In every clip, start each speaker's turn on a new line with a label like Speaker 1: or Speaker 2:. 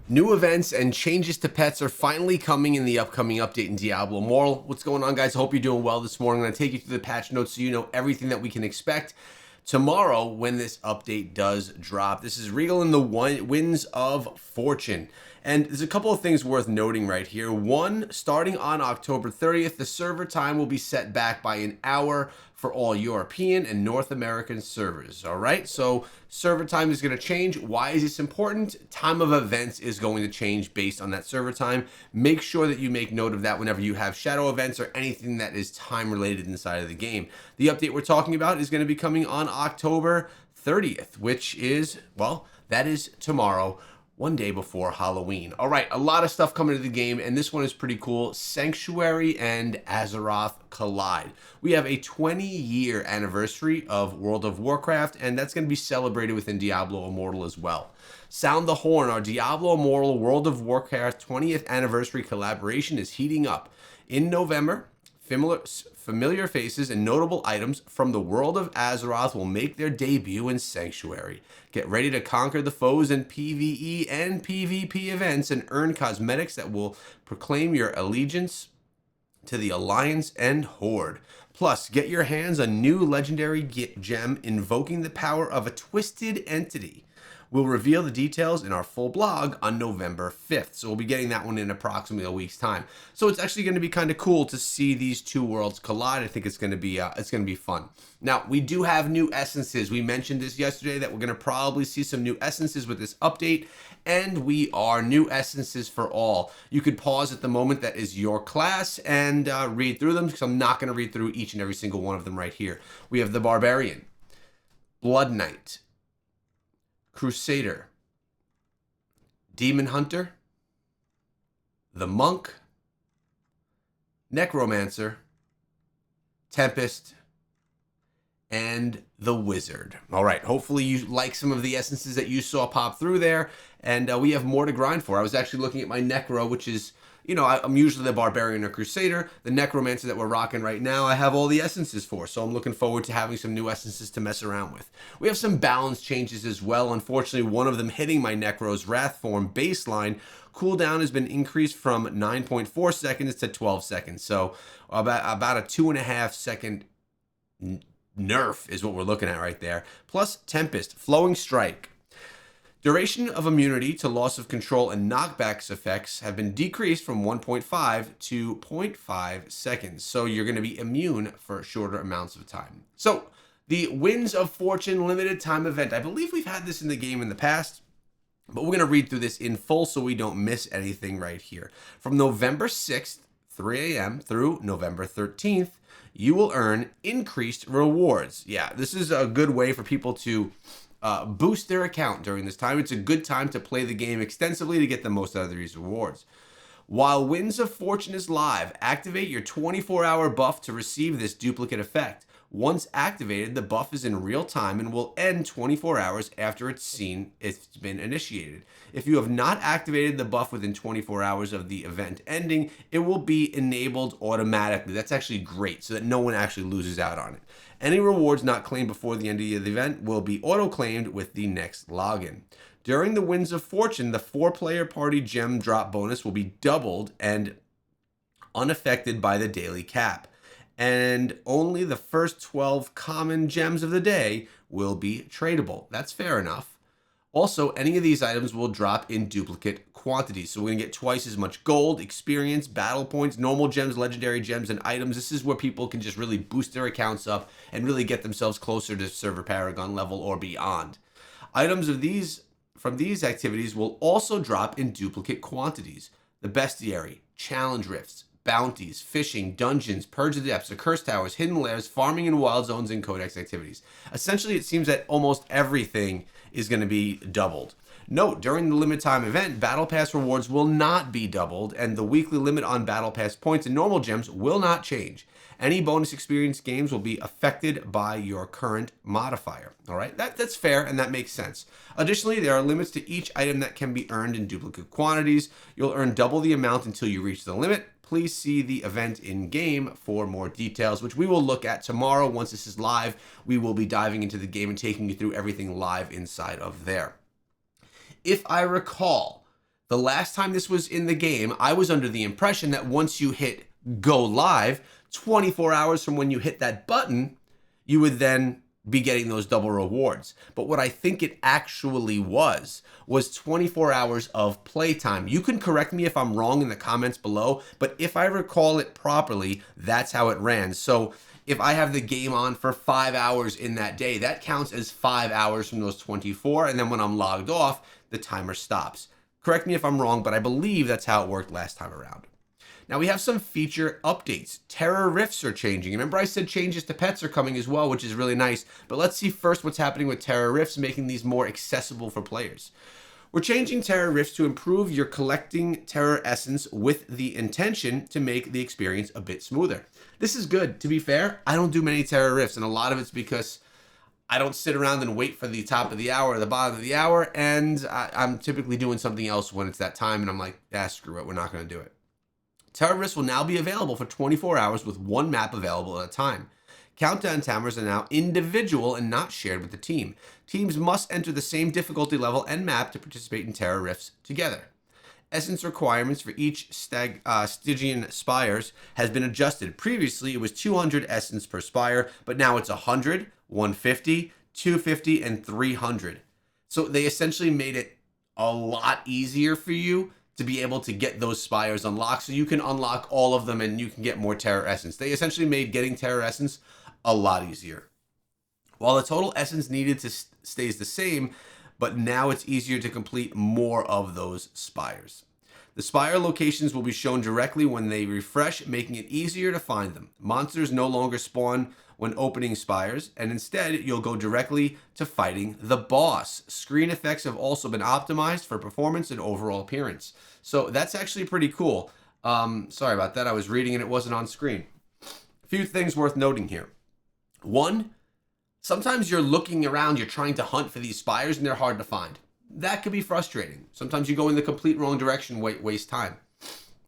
Speaker 1: New events and changes to pets are finally coming in the upcoming update in Diablo Immortal. What's going on, guys? I hope you're doing well this morning. I'm going to take you through the patch notes so you know everything that we can expect tomorrow when this update does drop. This is Regal in the Winds of Fortune. And there's a couple of things worth noting right here. One, starting on October 30th, the server time will be set back by an hour for all European and North American servers. All right, so server time is going to change. Why is this important? Time of events is going to change based on that server time. Make sure that you make note of that whenever you have shadow events or anything that is time related inside of the game. The update we're talking about is going to be coming on October 30th, which is, well, that is tomorrow, one day before Halloween. All right, a lot of stuff coming to the game, and this one is pretty cool. Sanctuary and Azeroth collide. We have a 20-year anniversary of World of Warcraft, and that's going to be celebrated within Diablo Immortal as well. Sound the Horn, our Diablo Immortal World of Warcraft 20th anniversary collaboration is heating up. In November, familiar faces and notable items from the world of Azeroth will make their debut in Sanctuary. Get ready to conquer the foes in PvE and PvP events and earn cosmetics that will proclaim your allegiance to the Alliance and Horde. Plus, get your hands on new legendary gem invoking the power of a twisted entity. We'll reveal the details in our full blog on November 5th. So we'll be getting that one in approximately a week's time. So it's actually going to be kind of cool to see these two worlds collide. I think it's going to be fun. Now, we do have new essences. We mentioned this yesterday that we're going to probably see some new essences with this update, and we are new essences for all. You could pause at the moment that is your class and read through them, because I'm not going to read through each and every single one of them right here. We have the Barbarian, Blood Knight, Crusader, Demon Hunter, the Monk, Necromancer, Tempest, and the Wizard. All right, hopefully you like some of the essences that you saw pop through there, and we have more to grind for. I was actually looking at my Necro, which is, you know, I'm usually the Barbarian or Crusader. The Necromancer that we're rocking right now, I have all the essences for, so I'm looking forward to having some new essences to mess around with. We have some balance changes as well. Unfortunately, one of them hitting my Necro's Wrath Form baseline. Cooldown has been increased from 9.4 seconds to 12 seconds, so about a 2.5 second nerf is what we're looking at right there. Plus Tempest, Flowing Strike. Duration of immunity to loss of control and knockbacks effects have been decreased from 1.5 to 0.5 seconds. So you're going to be immune for shorter amounts of time. So the Winds of Fortune limited time event. I believe we've had this in the game in the past, but we're going to read through this in full so we don't miss anything right here. From November 6th, 3 a.m. through November 13th, you will earn increased rewards. Yeah, this is a good way for people to boost their account during this time. It's a good time to play the game extensively to get the most out of these rewards. While Winds of Fortune is live, activate your 24-hour buff to receive this duplicate effect. Once activated, the buff is in real time and will end 24 hours after it's been initiated. If you have not activated the buff within 24 hours of the event ending, it will be enabled automatically. That's actually great, so that no one actually loses out on it. Any rewards not claimed before the end of the event will be auto-claimed with the next login. During the Winds of Fortune, the 4-player party gem drop bonus will be doubled and unaffected by the daily cap. And only the first 12 common gems of the day will be tradable. That's fair enough. Also, any of these items will drop in duplicate quantities. So we're going to get twice as much gold, experience, battle points, normal gems, legendary gems, and items. This is where people can just really boost their accounts up and really get themselves closer to server paragon level or beyond. Items from these activities will also drop in duplicate quantities. The Bestiary, Challenge Rifts, bounties, fishing, dungeons, purge of the depths, accursed towers, hidden lairs, farming in wild zones, and codex activities. Essentially, it seems that almost everything is going to be doubled. Note, during the limited time event, Battle Pass rewards will not be doubled, and the weekly limit on Battle Pass points and normal gems will not change. Any bonus experience games will be affected by your current modifier. All right, that's fair, and that makes sense. Additionally, there are limits to each item that can be earned in duplicate quantities. You'll earn double the amount until you reach the limit. Please see the event in game for more details, which we will look at tomorrow. Once this is live, we will be diving into the game and taking you through everything live inside of there. If I recall, The last time this was in the game, I was under the impression that once you hit go live, 24 hours from when you hit that button, you would then be getting those double rewards. But what I think it actually was 24 hours of playtime. You can correct me if I'm wrong in the comments below, but if I recall it properly, that's how it ran. So if I have the game on for 5 hours in that day, that counts as 5 hours from those 24, and then when I'm logged off, the timer stops. Correct me if I'm wrong, but I believe that's how it worked last time around. Now we have some feature updates. Terror rifts are changing. Remember I said changes to pets are coming as well, which is really nice. But let's see first what's happening with terror rifts, making these more accessible for players. We're changing terror rifts to improve your collecting terror essence with the intention to make the experience a bit smoother. This is good. To be fair, I don't do many terror rifts, and a lot of it's because I don't sit around and wait for the top of the hour or the bottom of the hour, and I'm typically doing something else when it's that time, and I'm like, screw it, we're not going to do it. Terror rifts will now be available for 24 hours with one map available at a time. Countdown timers are now individual and not shared with the team. Teams must enter the same difficulty level and map to participate in terror rifts together. Essence requirements for each Stygian spires has been adjusted. Previously, it was 200 essence per spire, but now it's 100, 150, 250, and 300. So they essentially made it a lot easier for you to be able to get those spires unlocked, so you can unlock all of them and you can get more terror essence. They essentially made getting terror essence a lot easier. While the total essence needed stays the same, but now it's easier to complete more of those spires. The spire locations will be shown directly when they refresh, making it easier to find them. Monsters no longer spawn when opening spires, and instead you'll go directly to fighting the boss. Screen effects have also been optimized for performance and overall appearance. So that's actually pretty cool. Sorry about that. I was reading and it wasn't on screen. A few things worth noting here. One, sometimes you're looking around, you're trying to hunt for these spires and they're hard to find. That could be frustrating. Sometimes you go in the complete wrong direction, waste time.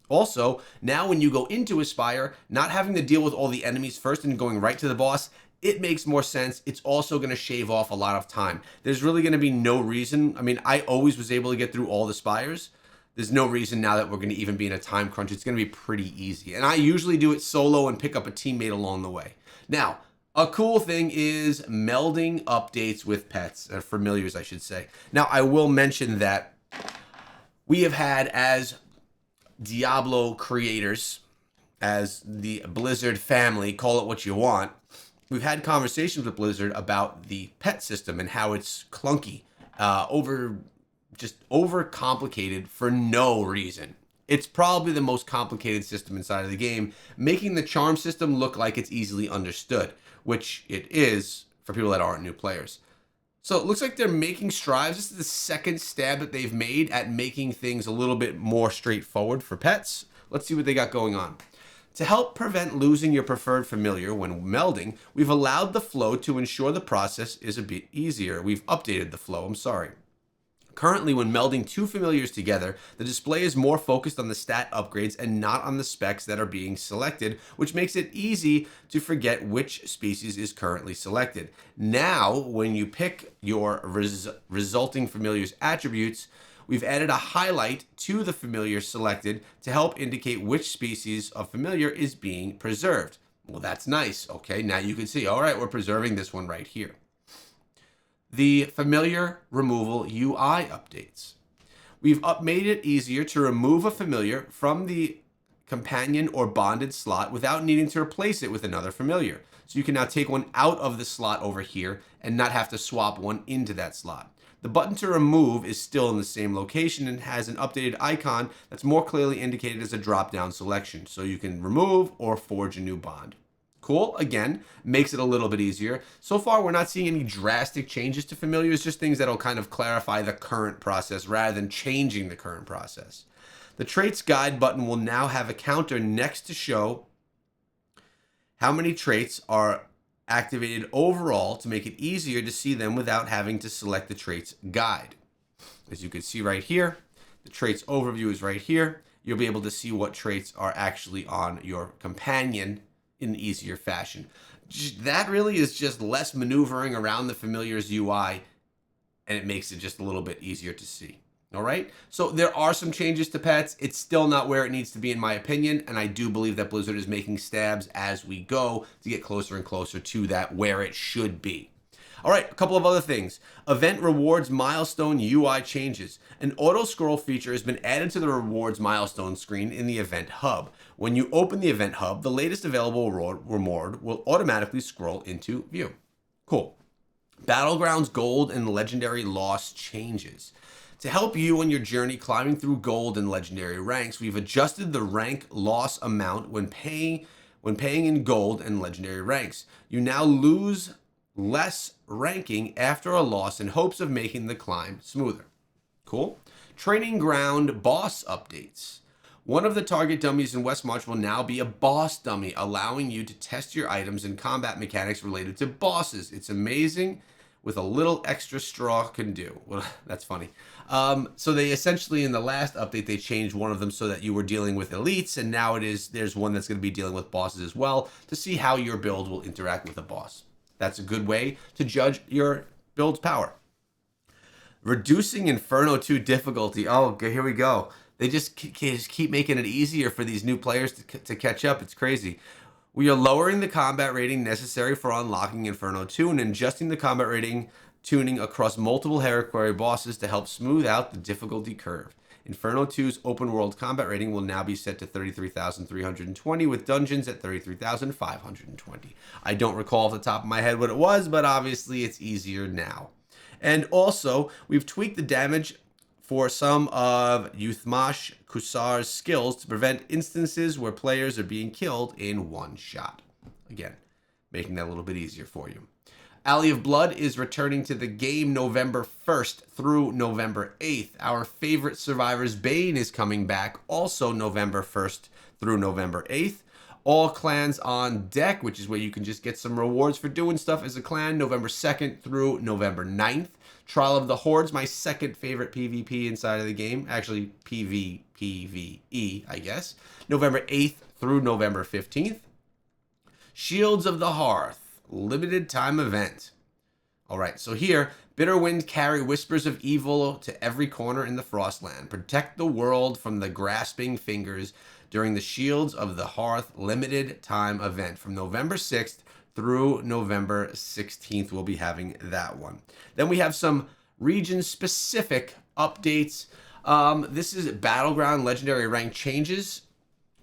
Speaker 1: Also, now when you go into a spire, not having to deal with all the enemies first and going right to the boss, it makes more sense. It's also going to shave off a lot of time. There's really going to be no reason. I mean, I always was able to get through all the spires. There's no reason now that we're going to even be in a time crunch. It's going to be pretty easy. And I usually do it solo and pick up a teammate along the way. Now, a cool thing is melding updates with pets, or familiars, I should say. Now, I will mention that we have had, as Diablo creators, as the Blizzard family, call it what you want, we've had conversations with Blizzard about the pet system and how it's clunky, overcomplicated for no reason. It's probably the most complicated system inside of the game, making the charm system look like it's easily understood, which it is for people that aren't new players. So it looks like they're making strides. This is the second stab that they've made at making things a little bit more straightforward for pets. Let's see what they got going on. To help prevent losing your preferred familiar when melding, we've allowed the flow to ensure the process is a bit easier. We've updated the flow, Currently, when melding two familiars together, the display is more focused on the stat upgrades and not on the specs that are being selected, which makes it easy to forget which species is currently selected. Now, when you pick your resulting familiar's attributes, we've added a highlight to the familiar selected to help indicate which species of familiar is being preserved. Well, that's nice. Okay, now you can see, all right, we're preserving this one right here. The familiar removal UI updates. We've made it easier to remove a familiar from the companion or bonded slot without needing to replace it with another familiar. So you can now take one out of the slot over here and not have to swap one into that slot. The button to remove is still in the same location and has an updated icon that's more clearly indicated as a drop-down selection. So you can remove or forge a new bond. Cool. Again, makes it a little bit easier. So far, we're not seeing any drastic changes to familiars, just things that'll kind of clarify the current process rather than changing the current process. The traits guide button will now have a counter next to show how many traits are activated overall to make it easier to see them without having to select the traits guide. As you can see right here, the traits overview is right here. You'll be able to see what traits are actually on your companion in an easier fashion. That really is just less maneuvering around the familiar's UI, and it makes it just a little bit easier to see. All right. So there are some changes to pets. It's still not where it needs to be, in my opinion. And I do believe that Blizzard is making stabs as we go to get closer and closer to that where it should be. All right, a couple of other things. Event rewards milestone UI changes. An auto scroll feature has been added to the rewards milestone screen in the event hub. When you open the event hub, the latest available reward will automatically scroll into view. Cool. Battlegrounds gold and legendary loss changes. To help you on your journey climbing through gold and legendary ranks, we've adjusted the rank loss amount when paying in gold and legendary ranks. You now lose less ranking after a loss in hopes of making the climb smoother. Cool. Training ground boss updates. One of the target dummies in Westmarch will now be a boss dummy, allowing you to test your items and combat mechanics related to bosses. It's amazing with a little extra straw can do. Well, that's funny. So they essentially, in the last update, they changed one of them so that you were dealing with elites, and now there's one that's going to be dealing with bosses as well to see how your build will interact with a boss. That's a good way to judge your build's power. Reducing Inferno 2 difficulty. Oh, here we go. They just keep making it easier for these new players to catch up. It's crazy. We are lowering the combat rating necessary for unlocking Inferno 2 and adjusting the combat rating tuning across multiple Heliquary bosses to help smooth out the difficulty curve. Inferno 2's open world combat rating will now be set to 33,320 with dungeons at 33,520. I don't recall off the top of my head what it was, but obviously it's easier now. And also, we've tweaked the damage for some of Yuthmash Kusar's skills to prevent instances where players are being killed in one shot. Again, making that a little bit easier for you. Alley of Blood is returning to the game November 1st through November 8th. Our favorite Survivor's Bane is coming back also November 1st through November 8th. All clans on deck, which is where you can just get some rewards for doing stuff as a clan, November 2nd through November 9th. Trial of the Hordes, my second favorite PvP inside of the game. Actually, PvE, I guess. November 8th through November 15th. Shields of the Hearth, limited time event. All right, so here, Bitter Wind carry whispers of evil to every corner in the Frostland. Protect the world from the grasping fingers during the Shields of the Hearth limited time event from November 6th through November 16th. We'll be having that one. Then we have some region-specific updates. This is Battleground Legendary rank changes.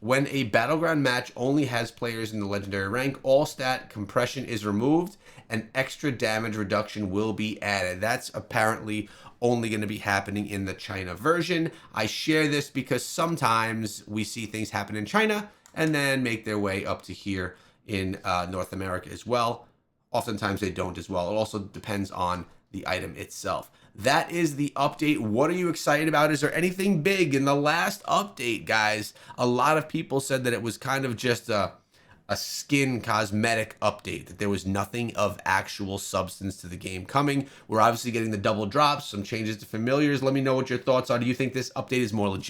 Speaker 1: When a Battleground match only has players in the Legendary rank, all stat compression is removed and extra damage reduction will be added. That's apparently only going to be happening in the China version. I share this because sometimes we see things happen in China and then make their way up to here in North America as well. Oftentimes they don't as well. It also depends on the item itself. That is the update. What are you excited about? Is there anything big in the last update, guys? A lot of people said that it was kind of just a skin cosmetic update, that there was nothing of actual substance to the game coming. We're obviously getting the double drops, some changes to familiars. Let me know what your thoughts are. Do you think this update is more legit?